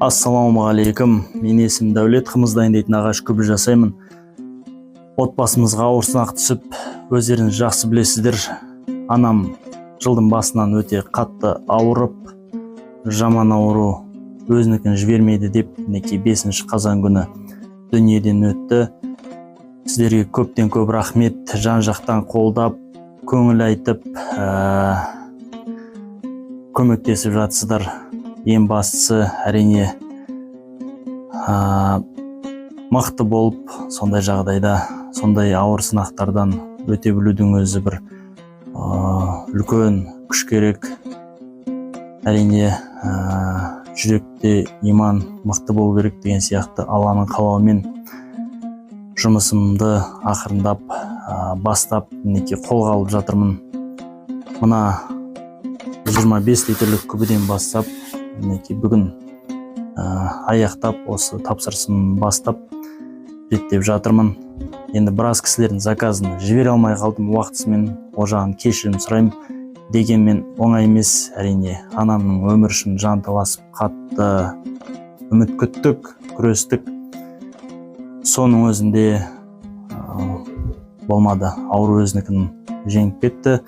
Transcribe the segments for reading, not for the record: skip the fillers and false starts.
Ассалаумағалейкум, мен есім Дәулет, қымыз дайындайтын ағаш көбі жасаймын. Отбасымызға ауыр сынақ түсіп, өздеріңіз жақсы білесіздер. Анам жылдың басынан өте қатты ауырып, жаман ауру өзінікін жібермейді деп, 5 қазан күні дүниеден өтті. Сіздерге көптен көп рахмет, жан-жақтан қолдап, көңіл айтып, көмектесіп жатсыздар. Ең бастысы әрине мықты болып, сондай жағдайда, сондай ауыр сынақтардан өте білудің өзі бір үлкен күш керек. Әрине жүректе иман мықты болу керек деген сияқты Алланың қалауымен жұмысымды ақырындап бастап қолға алып жатырмын. Мына 25 литрлік күбіден бастап бүгін аяқтап, осы тапсырысын бастап реттеп жатырмын. Енді біраз кісілердің заказын жібере алмай қалдым, уақытысымен ол жағын кешірім сұраймын. Дегенмен оңай емес, әрине анамның өмір үшін жан таласып қатты үміт күттік, күрестік. Соның өзінде болмады, ауру өзінікін жеңіп кетті.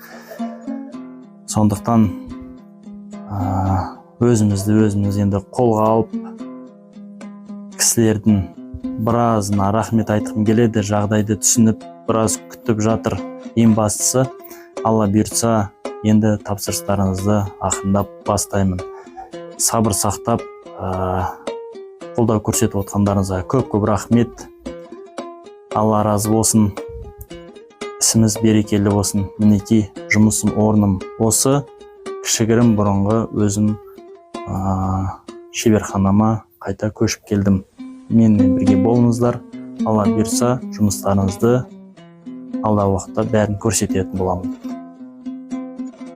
Сондықтан өзіміз енді қолға алып, кісілердің біразына рахмет айтқым келеді, жағдайды түсініп, біраз күтіп жатыр. Ең бастысы, Алла бұйыртса, енді тапсырыстарыңызды ақырындап бастаймын. Сабыр сақтап, қолдау көрсетіп отқандарыңызға көп рахмет. Алла разы болсын, ісіміз берекелі болсын. Мінекей жұмысым, орным осы. Кішігірім бұрынғы өзім шеберханама қайта көшіп келдім. Менімен бірге болыңыздар. Алла бұйырса, жұмыстарыңызды алдағы уақытта бәрін көрсететін боламын.